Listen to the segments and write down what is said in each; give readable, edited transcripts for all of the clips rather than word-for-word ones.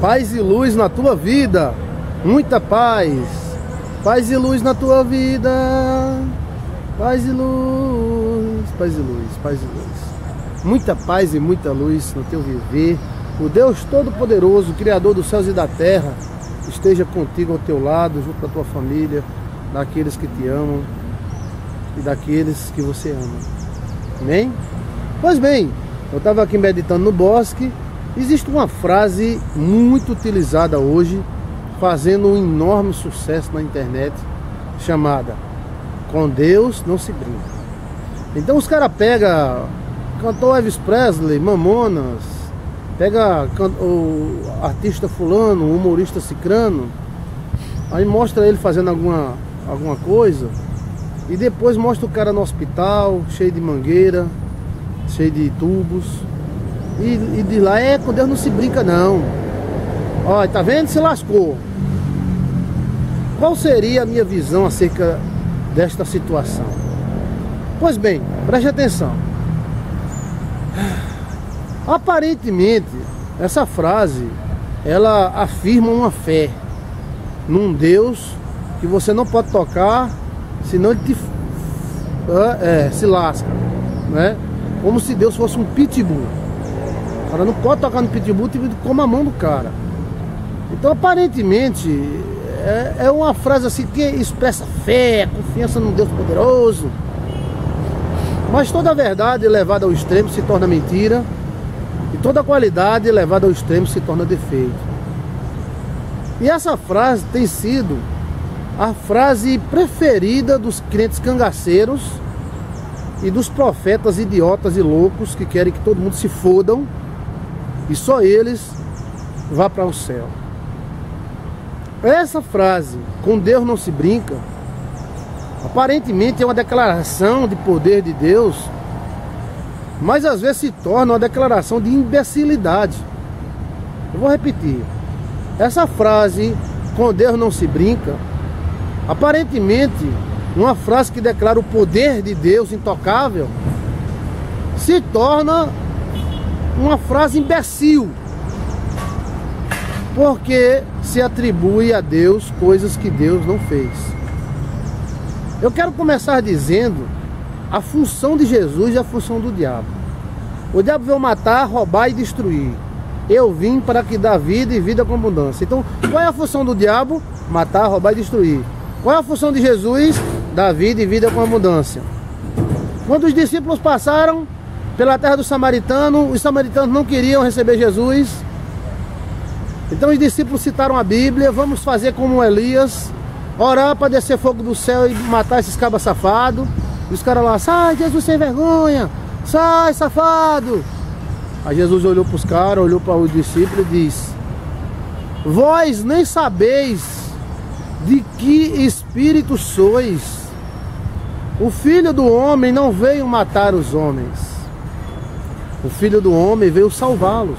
Paz e luz na tua vida. Muita paz. Paz e luz na tua vida. Paz e luz. Paz e luz. Paz e luz. Muita paz e muita luz no teu viver. O Deus Todo-Poderoso, Criador dos céus e da terra, esteja contigo ao teu lado, junto com a tua família, daqueles que te amam e daqueles que você ama. Amém? Pois bem, eu estava aqui meditando no bosque. Existe uma frase muito utilizada hoje, fazendo um enorme sucesso na internet, chamada: com Deus não se brinca. Então os caras pegam cantor Elvis Presley, Mamonas, pega o artista fulano, o humorista cicrano, aí mostra ele fazendo alguma coisa, e depois mostra o cara no hospital, cheio de mangueira, cheio de tubos, e diz lá: com Deus não se brinca não. Olha, tá vendo? Se lascou. Qual seria a minha visão acerca desta situação? Pois bem, preste atenção. Aparentemente, essa frase, ela afirma uma fé num Deus que você não pode tocar, senão ele te se lasca, né? Como se Deus fosse um pitbull. O cara não pode tocar no pitbull, tipo, como a mão do cara. Então, aparentemente, é uma frase assim que expressa fé, confiança num Deus poderoso. Mas toda a verdade levada ao extremo se torna mentira, e toda qualidade levada ao extremo se torna defeito. E essa frase tem sido a frase preferida dos crentes cangaceiros e dos profetas idiotas e loucos que querem que todo mundo se fodam e só eles vá para o céu. Essa frase, com Deus não se brinca, aparentemente é uma declaração de poder de Deus, mas às vezes se torna uma declaração de imbecilidade. Eu vou repetir. Essa frase, com Deus não se brinca, aparentemente uma frase que declara o poder de Deus intocável, se torna uma frase imbecil, porque se atribui a Deus coisas que Deus não fez. Eu quero começar dizendo a função de Jesus e a função do diabo. O diabo veio matar, roubar e destruir. Eu vim para que dá vida e vida com abundância. Então, qual é a função do diabo? Matar, roubar e destruir. Qual é a função de Jesus? Dar vida e vida com abundância. Quando os discípulos passaram pela terra do samaritano, os samaritanos não queriam receber Jesus. Então os discípulos citaram a Bíblia: vamos fazer como Elias, orar para descer fogo do céu e matar esses cabas safados. E os caras lá: sai, Jesus sem vergonha, sai, safado. Aí Jesus olhou para os caras, olhou para os discípulos e disse: vós nem sabeis de que espírito sois. O Filho do Homem não veio matar os homens, o Filho do Homem veio salvá-los.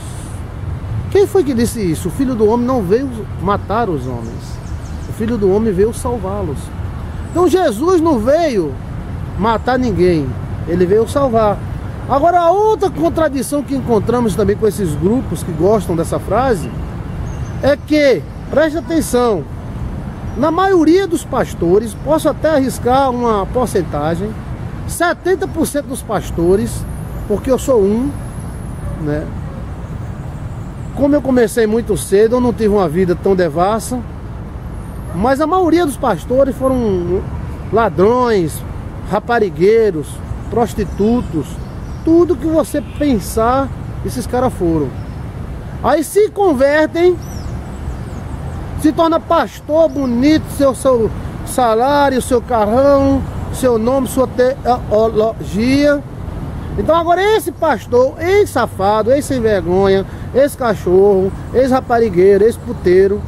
Quem foi que disse isso? O Filho do Homem não veio matar os homens, o Filho do Homem veio salvá-los. Então Jesus não veio matar ninguém, ele veio salvar. Agora, a outra contradição que encontramos também com esses grupos que gostam dessa frase é que, preste atenção, na maioria dos pastores, posso até arriscar uma porcentagem, 70% dos pastores, porque eu sou um, né? Como eu comecei muito cedo, eu não tive uma vida tão devassa, mas a maioria dos pastores foram ladrões, raparigueiros, prostitutos, tudo que você pensar, esses caras foram. Aí se convertem, se torna pastor bonito, seu salário, seu carrão, seu nome, sua teologia. Então agora esse pastor, ex-safado, ex-sem vergonha, ex-cachorro, ex-raparigueiro, ex-puteiro,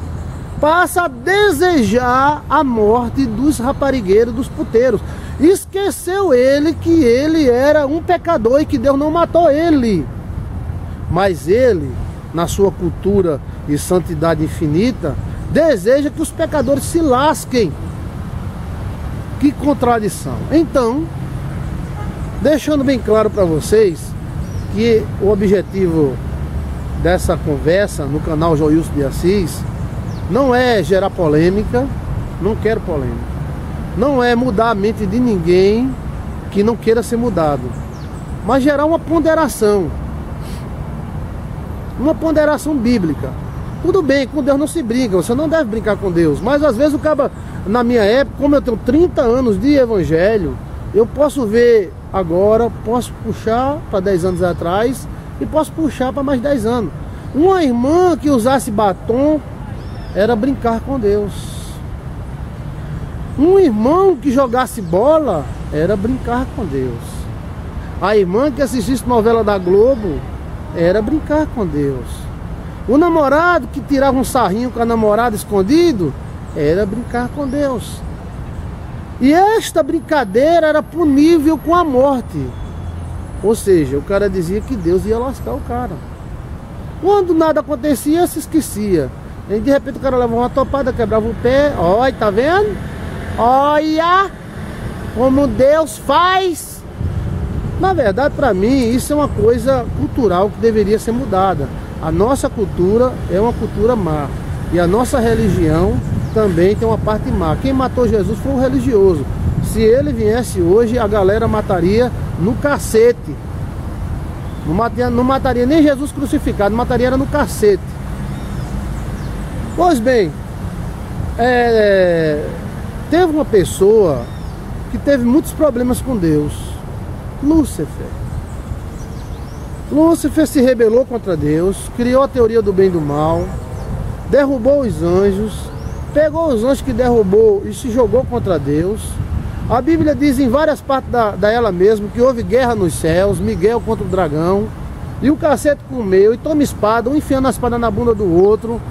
passa a desejar a morte dos raparigueiros, dos puteiros. Esqueceu ele que ele era um pecador e que Deus não matou ele. Mas ele, na sua cultura e santidade infinita, deseja que os pecadores se lasquem. Que contradição. Então, deixando bem claro para vocês que o objetivo dessa conversa no canal Joilson de Assis não é gerar polêmica, não quero polêmica. Não é mudar a mente de ninguém que não queira ser mudado, mas gerar uma ponderação bíblica. Tudo bem, com Deus não se brinca, você não deve brincar com Deus, mas às vezes o cara, na minha época, como eu tenho 30 anos de evangelho, eu posso ver agora, posso puxar para 10 anos atrás e posso puxar para mais 10 anos. Uma irmã que usasse batom era brincar com Deus. Um irmão que jogasse bola era brincar com Deus. A irmã que assistisse novela da Globo era brincar com Deus. O namorado que tirava um sarrinho com a namorada escondido era brincar com Deus. E esta brincadeira era punível com a morte. Ou seja, o cara dizia que Deus ia lascar o cara. Quando nada acontecia, se esquecia. E de repente o cara levava uma topada, quebrava o pé. Olha, tá vendo? Olha como Deus faz. Na verdade, para mim, isso é uma coisa cultural que deveria ser mudada. A nossa cultura é uma cultura má. E a nossa religião também tem uma parte má. Quem matou Jesus foi o religioso. Se ele viesse hoje, a galera mataria no cacete. Não mataria nem Jesus crucificado, mataria era no cacete. Pois bem, teve uma pessoa que teve muitos problemas com Deus, Lúcifer. Lúcifer se rebelou contra Deus, criou a teoria do bem e do mal, derrubou os anjos, pegou os anjos que derrubou e se jogou contra Deus. A Bíblia diz em várias partes da ela mesma que houve guerra nos céus, Miguel contra o dragão, e o cacete comeu, e toma espada, um enfiando a espada na bunda do outro.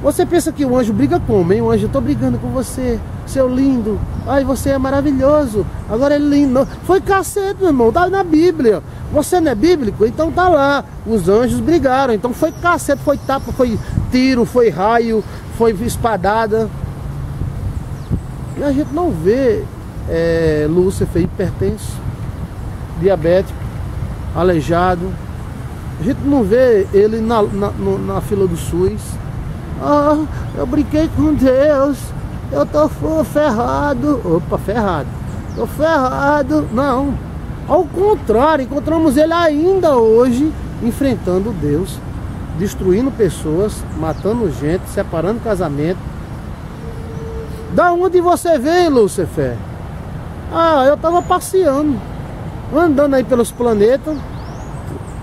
Você pensa que o anjo briga como, hein? O anjo, eu tô brigando com você, seu lindo. Ai, você é maravilhoso. Agora é lindo. Foi cacete, meu irmão, tá na Bíblia. Você não é bíblico? Então tá lá. Os anjos brigaram, então foi cacete, foi tapa, foi tiro, foi raio, foi espadada. E a gente não vê Lúcifer hipertenso, diabético, aleijado. A gente não vê ele na fila do SUS. Ah, eu brinquei com Deus, eu tô ferrado. Opa, ferrado. Tô ferrado. Não. Ao contrário, encontramos ele ainda hoje enfrentando Deus, destruindo pessoas, matando gente, separando casamento. Da onde você veio, Lúcifer? Ah, eu tava passeando, andando aí pelos planetas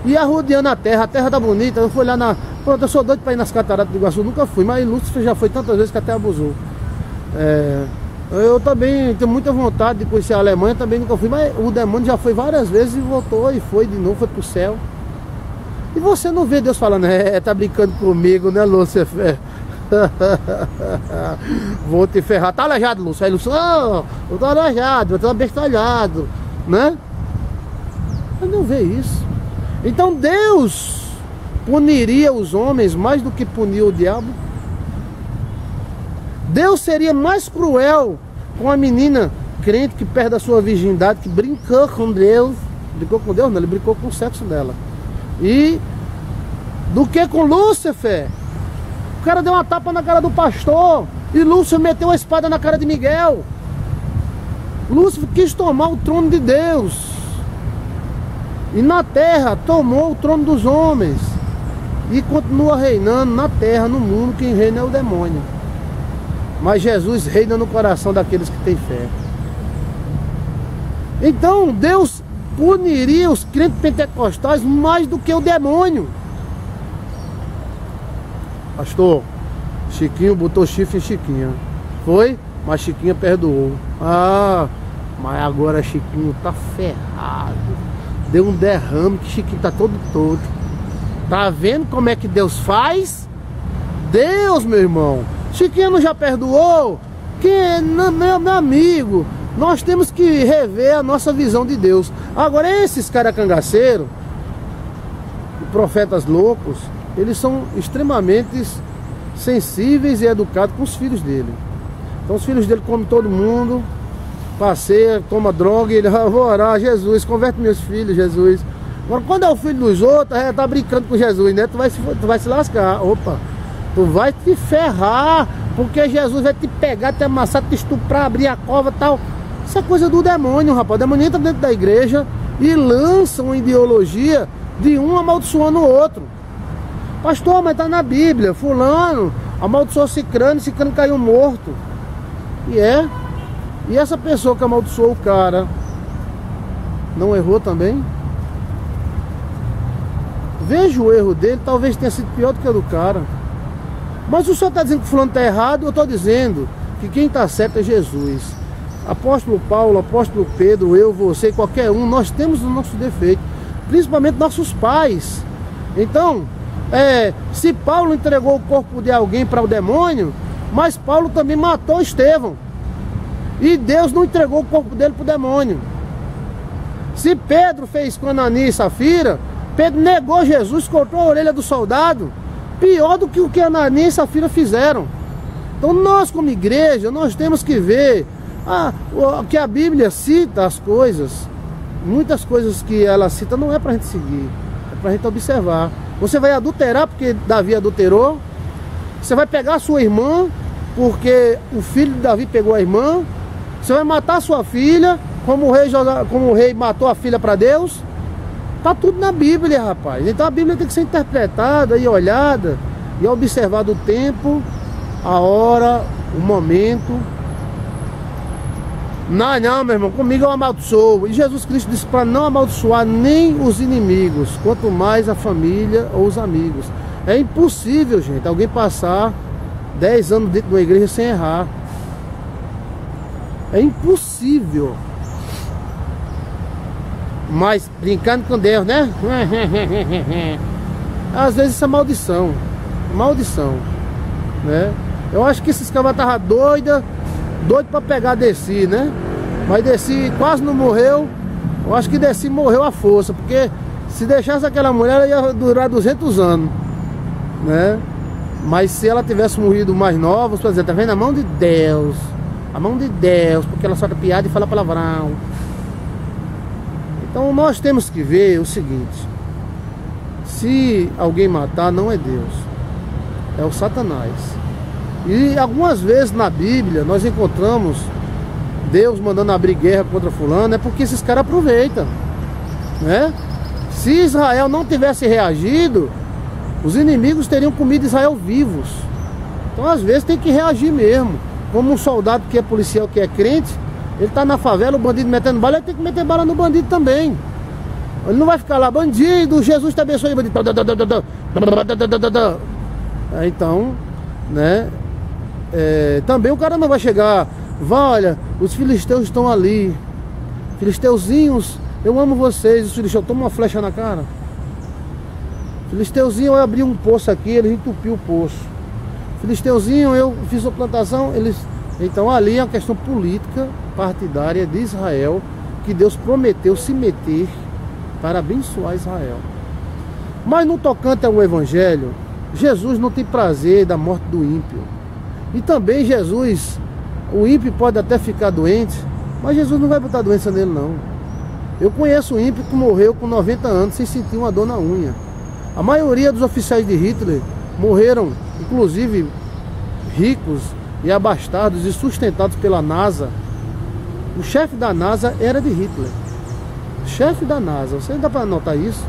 e arrodeando a terra tá bonita. Eu fui lá na... Pronto, eu sou doido pra ir nas cataratas do Iguaçu, nunca fui, mas Lúcifer já foi tantas vezes que até abusou. Eu também tenho muita vontade de conhecer a Alemanha, também nunca fui, mas o demônio já foi várias vezes e voltou, e foi de novo, foi pro céu. E você não vê Deus falando, tá brincando comigo, né, Lúcifer? Vou te ferrar. Tá aleijado, Lúcio? Aí Lúcio, oh, eu tô aleijado, eu tô abestalhado, né? Mas não vê isso. Então Deus puniria os homens mais do que punia o diabo? Deus seria mais cruel com a menina crente que perde a sua virgindade, que brincou com Deus. Brincou com Deus? Não, ele brincou com o sexo dela. E do que com Lúcifer? O cara deu uma tapa na cara do pastor e Lúcifer meteu a espada na cara de Miguel. Lúcifer quis tomar o trono de Deus. E na terra tomou o trono dos homens. E continua reinando na terra, no mundo. Quem reina é o demônio. Mas Jesus reina no coração daqueles que têm fé. Então Deus puniria os crentes pentecostais mais do que o demônio. Pastor, Chiquinho botou chifre em Chiquinha. Foi? Mas Chiquinha perdoou. Ah, mas agora Chiquinho tá ferrado. Deu um derrame que Chiquinho tá todo. Tá vendo como é que Deus faz? Deus, meu irmão. Chiquinho não já perdoou? Meu amigo, nós temos que rever a nossa visão de Deus. Agora esses caras cangaceiros, profetas loucos, eles são extremamente sensíveis e educados com os filhos dele. Então os filhos dele comem todo mundo, passeia, toma droga, e ele, vou orar, Jesus, converte meus filhos, Jesus. Agora, quando é o filho dos outros, tá brincando com Jesus, né? Tu vai se lascar. Opa, tu vai te ferrar, porque Jesus vai te pegar, te amassar, te estuprar, abrir a cova e tal. Isso é coisa do demônio, rapaz. O demônio entra dentro da igreja e lança uma ideologia de um amaldiçoando o outro. Pastor, mas tá na Bíblia, fulano amaldiçoou Cicrano caiu morto. E essa pessoa que amaldiçoou o cara não errou também? Vejo o erro dele, talvez tenha sido pior do que o do cara. Mas o senhor está dizendo que fulano está errado, eu estou dizendo que quem está certo é Jesus. Apóstolo Paulo, apóstolo Pedro, eu, você, qualquer um, nós temos o nosso defeito, principalmente nossos pais. Então, se Paulo entregou o corpo de alguém para o demônio, mas Paulo também matou Estevão, e Deus não entregou o corpo dele para o demônio. Se Pedro fez com Ananias e Safira, Pedro negou Jesus, cortou a orelha do soldado, pior do que o que Ananias e Safira fizeram. Então nós como igreja, nós temos que ver que a Bíblia cita as coisas. Muitas coisas que ela cita não é pra gente seguir, é pra gente observar. Você vai adulterar porque Davi adulterou. Você vai pegar a sua irmã porque o filho de Davi pegou a irmã. Você vai matar a sua filha como o rei matou a filha para Deus. Tá tudo na Bíblia, rapaz. Então a Bíblia tem que ser interpretada e olhada e observado o tempo, a hora, o momento. Não, meu irmão, comigo eu amaldiçoo. E Jesus Cristo disse para não amaldiçoar nem os inimigos, quanto mais a família ou os amigos. É impossível, gente, alguém passar 10 anos dentro de uma igreja sem errar. É impossível. Mas brincando com Deus, né? Às vezes isso é maldição. Maldição, né? Eu acho que esses caras estavam doido para pegar Desi, né? Mas Desi quase não morreu. Eu acho que Desi morreu à força, porque se deixasse aquela mulher, ela ia durar 200 anos, né? Mas se ela tivesse morrido mais nova, você vai dizer, tá vendo? A mão de Deus. A mão de Deus, porque ela solta piada e fala palavrão. Então nós temos que ver o seguinte: se alguém matar, não é Deus, é o Satanás. E algumas vezes na Bíblia nós encontramos Deus mandando abrir guerra contra fulano, é porque esses caras aproveitam, né? Se Israel não tivesse reagido, os inimigos teriam comido Israel vivos. Então às vezes tem que reagir mesmo. Como um soldado que é policial, que é crente, ele tá na favela, o bandido metendo bala, ele tem que meter bala no bandido também. Ele não vai ficar lá, bandido, Jesus te abençoe, bandido. Então, né? Também o cara não vai chegar, olha, os filisteus estão ali, filisteuzinhos, eu amo vocês. Os filisteus tomam uma flecha na cara. Filisteuzinho, eu abri um poço aqui, ele entupiu o poço. Filisteuzinho, eu fiz uma plantação, eles... Então ali é uma questão política partidária de Israel, que Deus prometeu se meter para abençoar Israel. Mas no tocante ao Evangelho, Jesus não tem prazer da morte do ímpio. E também Jesus, o ímpio pode até ficar doente, mas Jesus não vai botar doença nele não. Eu conheço um ímpio que morreu com 90 anos sem sentir uma dor na unha. A maioria dos oficiais de Hitler morreram, inclusive ricos e abastados e sustentados pela NASA. O chefe da NASA era de Hitler. Chefe da NASA, você dá para anotar isso?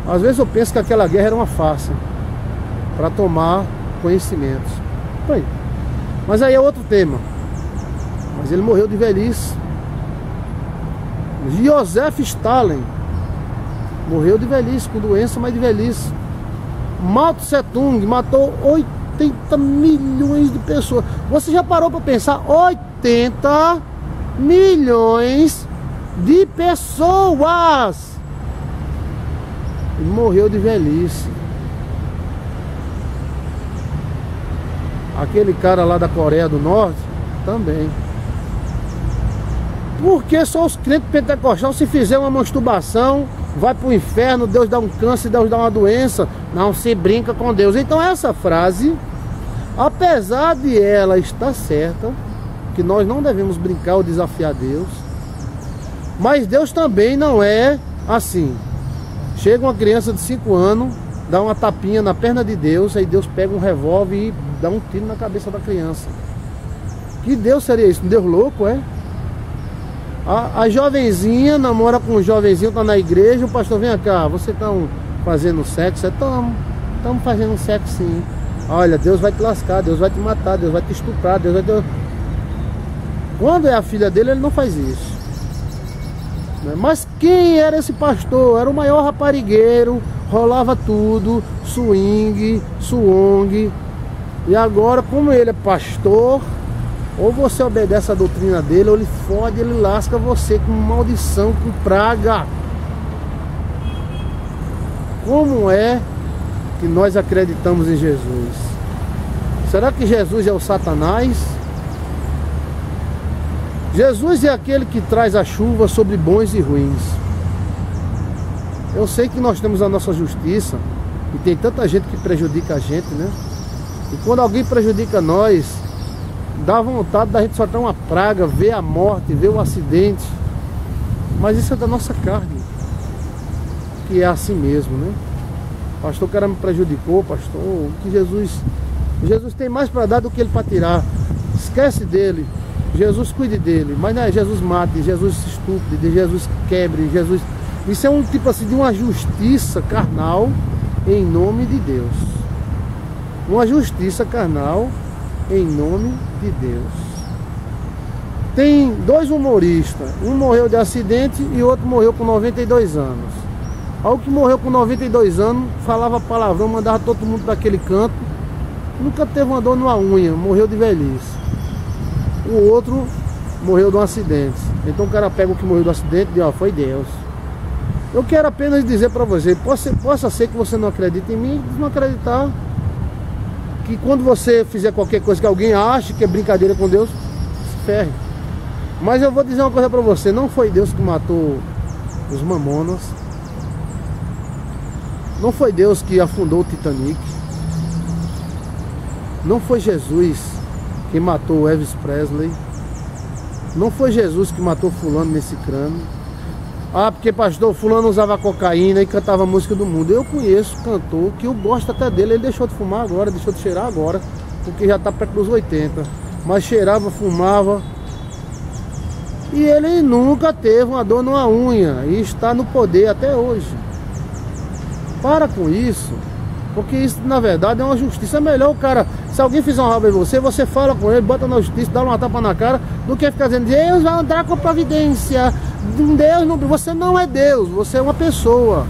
Às vezes eu penso que aquela guerra era uma farsa para tomar conhecimentos. Bem, mas aí é outro tema. Mas ele morreu de velhice. Joseph Stalin morreu de velhice, com doença, mas de velhice. Mao Tse Tung matou 80 milhões de pessoas. Você já parou para pensar? 80 milhões de pessoas. Ele morreu de velhice. Aquele cara lá da Coreia do Norte também. Porque só os crentes pentecostais, se fizer uma masturbação, vai para o inferno, Deus dá um câncer, Deus dá uma doença. Não se brinca com Deus. Então essa frase, apesar de ela estar certa, que nós não devemos brincar ou desafiar Deus, Mas Deus também não é assim. Chega uma criança de 5 anos, dá uma tapinha na perna de Deus, aí Deus pega um revólver e dá um tiro na cabeça da criança. Que Deus seria isso? Um Deus louco, é? A jovenzinha namora com um jovenzinho, tá na igreja, o pastor, vem cá, vocês estão fazendo sexo? Estamos fazendo sexo sim. Olha, Deus vai te lascar, Deus vai te matar, Deus vai te estuprar, Deus vai te... Quando é a filha dele, ele não faz isso. Mas quem era esse pastor? Era o maior raparigueiro, rolava tudo, swing, swong. E agora, como ele é pastor, ou você obedece a doutrina dele, ou ele fode, ele lasca você com maldição, com praga. Como é que nós acreditamos em Jesus? Será que Jesus é o Satanás? Jesus é aquele que traz a chuva sobre bons e ruins. Eu sei que nós temos a nossa justiça e tem tanta gente que prejudica a gente, né? E quando alguém prejudica nós, dá vontade da gente soltar uma praga, ver a morte, ver o acidente. Mas isso é da nossa carne, que é assim mesmo, né? Pastor, o cara me prejudicou, pastor. O que Jesus tem mais para dar do que ele para tirar. Esquece dele. Jesus cuide dele, mas não é Jesus mate, Jesus estupre, Jesus quebre, Jesus... Isso é um tipo assim de uma justiça carnal em nome de Deus. Uma justiça carnal em nome de Deus. Tem 2 humoristas, um morreu de acidente e outro morreu com 92 anos. Ao que morreu com 92 anos, falava palavrão, mandava todo mundo daquele canto, nunca teve uma dor numa unha, morreu de velhice. O outro morreu de um acidente. Então o cara pega o que morreu do acidente e diz, ó, foi Deus. Eu quero apenas dizer para você, possa ser que você não acredite em mim, não acreditar, que quando você fizer qualquer coisa que alguém ache que é brincadeira com Deus, se ferre. Mas eu vou dizer uma coisa para você, não foi Deus que matou os mamonas, não foi Deus que afundou o Titanic, não foi Jesus que matou o Elvis Presley, não foi Jesus que matou fulano nesse crânio. Ah, porque pastor, fulano usava cocaína e cantava a música do mundo. Eu conheço cantor que eu gosto até dele, ele deixou de fumar agora, deixou de cheirar agora, porque já está perto dos 80, mas cheirava, fumava, e ele nunca teve uma dor numa unha, e está no poder até hoje. Para com isso, porque isso na verdade é uma justiça. É melhor o cara, se alguém fizer uma raiva em você, você fala com ele, bota na justiça, dá uma tapa na cara, do que ficar dizendo, Deus vai andar com a providência, Deus não... Você não é Deus, você é uma pessoa.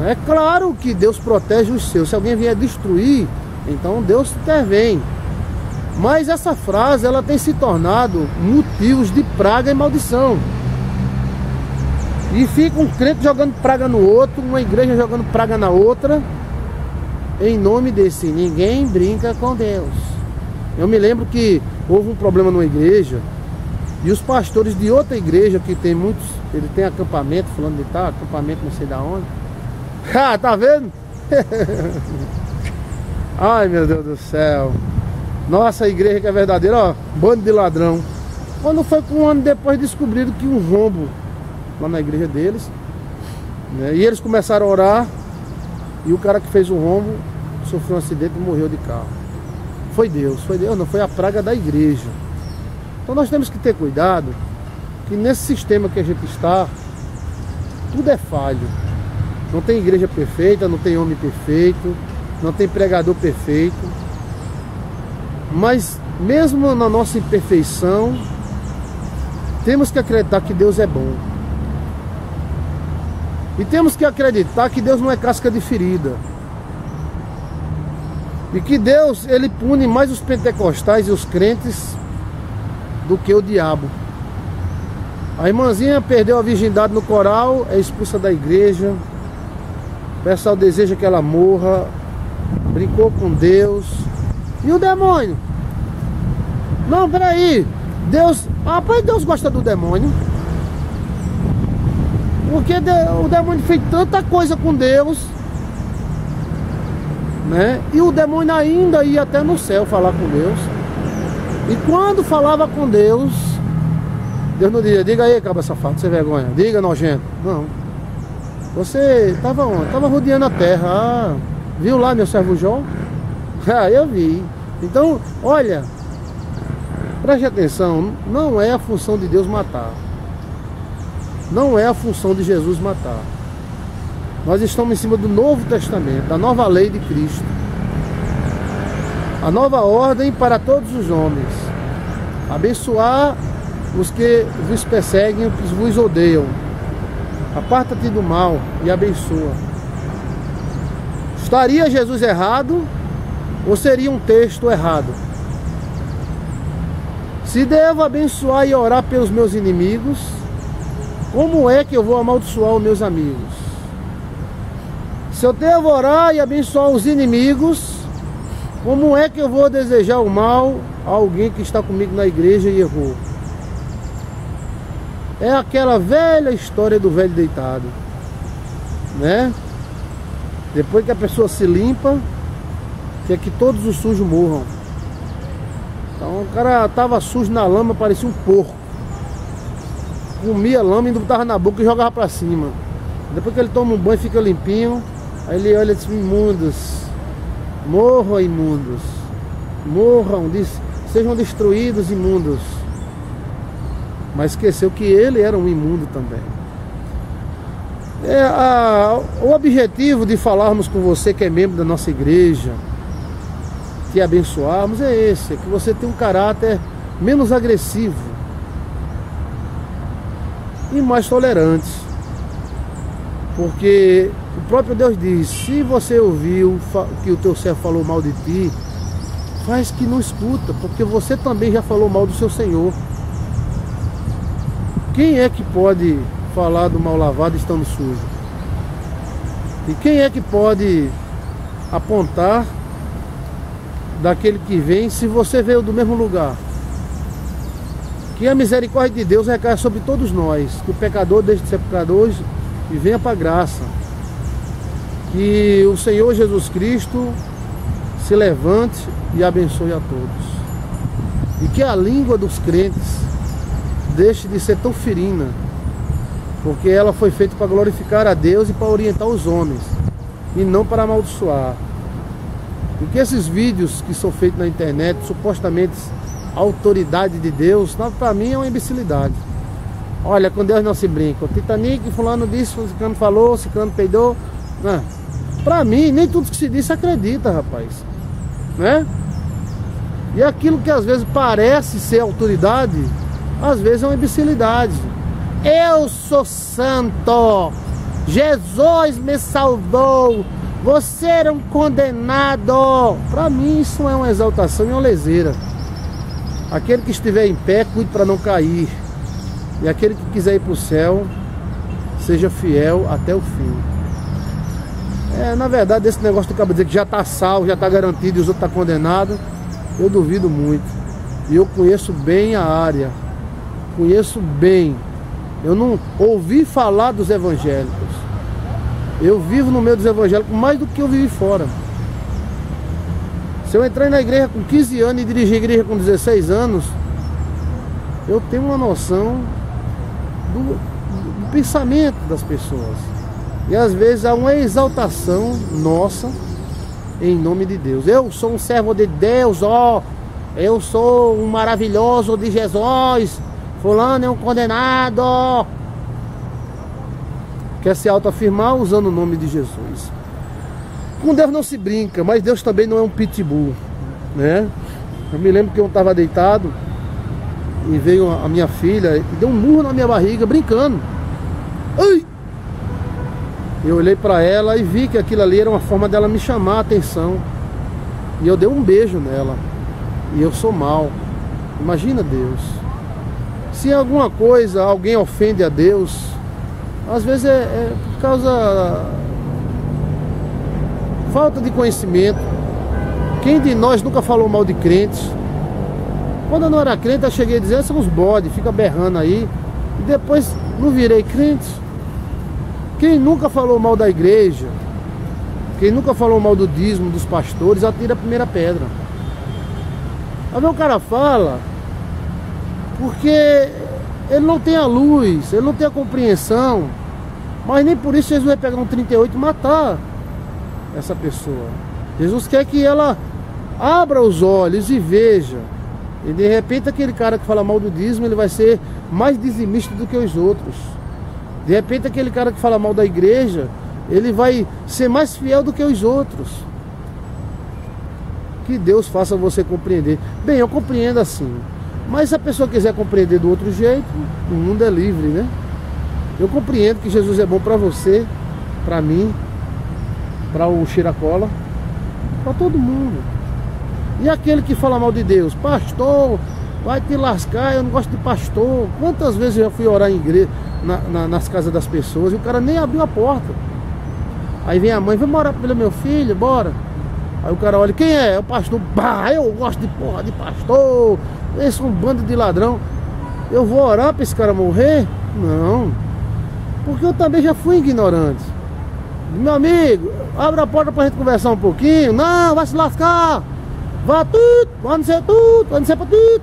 É claro que Deus protege os seus. Se alguém vier destruir, então Deus intervém. Mas essa frase, ela tem se tornado motivos de praga e maldição. E fica um crente jogando praga no outro, uma igreja jogando praga na outra, em nome desse ninguém brinca com Deus. Eu me lembro que houve um problema numa igreja, e os pastores de outra igreja, que tem muitos, ele tem acampamento, fulano de tal, acampamento não sei da onde. Ah, tá vendo? Ai, meu Deus do céu. Nossa igreja que é verdadeira, ó, bando de ladrão. Quando foi com um ano depois, descobriram que um rombo lá na igreja deles, né? E eles começaram a orar, e o cara que fez o rombo sofreu um acidente e morreu de carro. Foi Deus, não foi a praga da igreja. Então nós temos que ter cuidado, que nesse sistema que a gente está, tudo é falho. Não tem igreja perfeita, não tem homem perfeito, não tem pregador perfeito. Mas mesmo na nossa imperfeição, temos que acreditar que Deus é bom. E temos que acreditar que Deus não é casca de ferida. E que Deus, ele pune mais os pentecostais e os crentes do que o diabo. A irmãzinha perdeu a virgindade no coral, é expulsa da igreja. O pessoal deseja que ela morra. Brincou com Deus. E o demônio? Não, peraí. Deus... Ah, pois Deus gosta do demônio. Porque o demônio fez tanta coisa com Deus, né? E o demônio ainda ia até no céu falar com Deus. E quando falava com Deus, Deus não diria, diga aí, cabra safado, sem vergonha, diga, nojento. Não. Você estava onde? Estava rodeando a terra. Ah, viu lá meu servo Jó? Ah, eu vi. Então, olha, preste atenção, não é a função de Deus matar. Não é a função de Jesus matar. Nós estamos em cima do Novo Testamento, da nova lei de Cristo. A nova ordem para todos os homens. Abençoar os que vos perseguem, os que vos odeiam. Aparta-te do mal e abençoa. Estaria Jesus errado ou seria um texto errado? Se devo abençoar e orar pelos meus inimigos, como é que eu vou amaldiçoar os meus amigos? Se eu devo orar e abençoar os inimigos, como é que eu vou desejar o mal a alguém que está comigo na igreja e errou? É aquela velha história do velho deitado, né? Depois que a pessoa se limpa, quer que todos os sujos morram. Então o cara estava sujo na lama, parecia um porco. Comia lama e botava na boca e jogava pra cima. Depois que ele toma um banho, fica limpinho. Aí ele olha e diz, imundos, morram imundos, morram, sejam destruídos imundos. Mas esqueceu que ele era um imundo também. O objetivo de falarmos com você que é membro da nossa igreja, que abençoarmos, é esse, é que você tenha um caráter menos agressivo e mais tolerante. Porque o próprio Deus diz, se você ouviu que o teu servo falou mal de ti, faz que não escuta, porque você também já falou mal do seu Senhor. Quem é que pode falar do mal lavado estando sujo? E quem é que pode apontar daquele que vem se você veio do mesmo lugar? Que a misericórdia de Deus recai sobre todos nós, que o pecador deixe de ser pecador e venha para a graça. Que o Senhor Jesus Cristo se levante e abençoe a todos. E que a língua dos crentes deixe de ser tão ferina, porque ela foi feita para glorificar a Deus e para orientar os homens, e não para amaldiçoar. E que esses vídeos que são feitos na internet, supostamente autoridade de Deus, para mim é uma imbecilidade. Olha, com Deus não se brinca. O Titanic, fulano disse, ciclano falou, ciclano peidou. Para mim, nem tudo que se diz se acredita, rapaz, né? E aquilo que às vezes parece ser autoridade, às vezes é uma imbecilidade. Eu sou santo, Jesus me salvou, você era um condenado. Para mim isso é uma exaltação e uma leseira. Aquele que estiver em pé, cuide para não cair. E aquele que quiser ir para o céu, seja fiel até o fim. Na verdade, esse negócio do cabo dizer que já está salvo, já está garantido e os outros estão condenados, eu duvido muito. E eu conheço bem a área. Conheço bem. Eu não ouvi falar dos evangélicos. Eu vivo no meio dos evangélicos mais do que eu vivi fora. Se eu entrei na igreja com 15 anos e dirigi a igreja com 16 anos, eu tenho uma noção do pensamento das pessoas. E às vezes há uma exaltação nossa em nome de Deus. Eu sou um servo de Deus, eu sou um maravilhoso de Jesus. Fulano é um condenado. Quer se autoafirmar usando o nome de Jesus. Com Deus não se brinca, mas Deus também não é um pitbull, né? Eu me lembro que eu estava deitado e veio a minha filha e deu um murro na minha barriga, brincando. Ai! Eu olhei para ela e vi que aquilo ali era uma forma dela me chamar a atenção. E eu dei um beijo nela. E eu sou mau. Imagina Deus. Se alguma coisa, alguém ofende a Deus, às vezes é por causa falta de conhecimento. Quem de nós nunca falou mal de crentes? Quando eu não era crente, eu cheguei a dizer, são os bodes, fica berrando aí. E depois não virei crente. Quem nunca falou mal da igreja, quem nunca falou mal do dízimo, dos pastores, atira a primeira pedra. Aí o cara fala, porque ele não tem a luz, ele não tem a compreensão, mas nem por isso Jesus vai pegar um 38 e matar essa pessoa. Jesus quer que ela abra os olhos e veja. E de repente aquele cara que fala mal do dízimo, ele vai ser mais dizimista do que os outros. De repente aquele cara que fala mal da igreja, ele vai ser mais fiel do que os outros. Que Deus faça você compreender. Bem, eu compreendo assim, mas se a pessoa quiser compreender do outro jeito, o mundo é livre, né? Eu compreendo que Jesus é bom para você, para mim, para o Chiracola, para todo mundo. E aquele que fala mal de Deus, pastor, vai te lascar, eu não gosto de pastor. Quantas vezes eu já fui orar em igreja, nas casas das pessoas, e o cara nem abriu a porta. Aí vem a mãe, vamos orar pelo meu filho, bora. Aí o cara olha, quem é? É o pastor. Bah, eu gosto de porra de pastor, esse é um bando de ladrão. Eu vou orar para esse cara morrer? Não, porque eu também já fui ignorante. Meu amigo, abre a porta pra gente conversar um pouquinho. Não, vai se lascar. Vá tudo, vai não ser tudo, vai não ser pra tudo.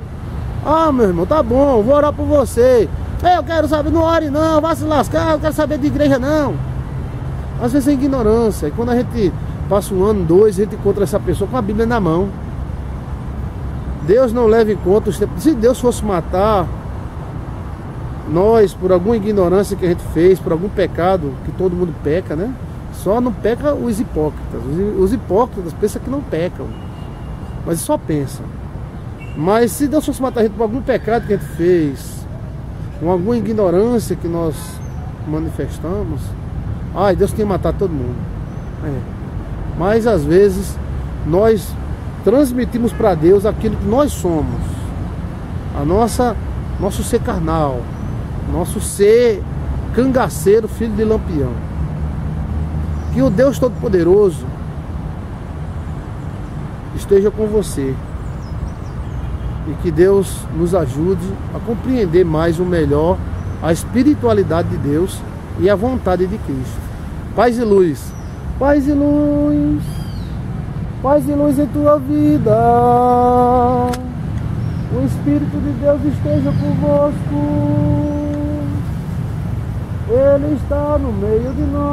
Ah, meu irmão, tá bom, vou orar por você. Eu quero saber, não ore não, vai se lascar, eu quero saber de igreja não. Às vezes é ignorância. E quando a gente passa um ano, dois, a gente encontra essa pessoa com a Bíblia na mão. Deus não leva em conta os tempos. Se Deus fosse matar nós por alguma ignorância que a gente fez, por algum pecado, que todo mundo peca, né? Só não peca os hipócritas. Os hipócritas pensam que não pecam, mas só pensam. Mas se Deus fosse matar a gente por algum pecado que a gente fez, com alguma ignorância que nós manifestamos, ai, Deus tem que matar todo mundo. Mas às vezes nós transmitimos para Deus aquilo que nós somos, nosso ser carnal, nosso ser cangaceiro, filho de Lampião. Que o Deus Todo-Poderoso esteja com você e que Deus nos ajude a compreender mais o melhor a espiritualidade de Deus e a vontade de Cristo. Paz e luz, paz e luz, paz e luz em tua vida. O Espírito de Deus esteja convosco. Ele está no meio de nós.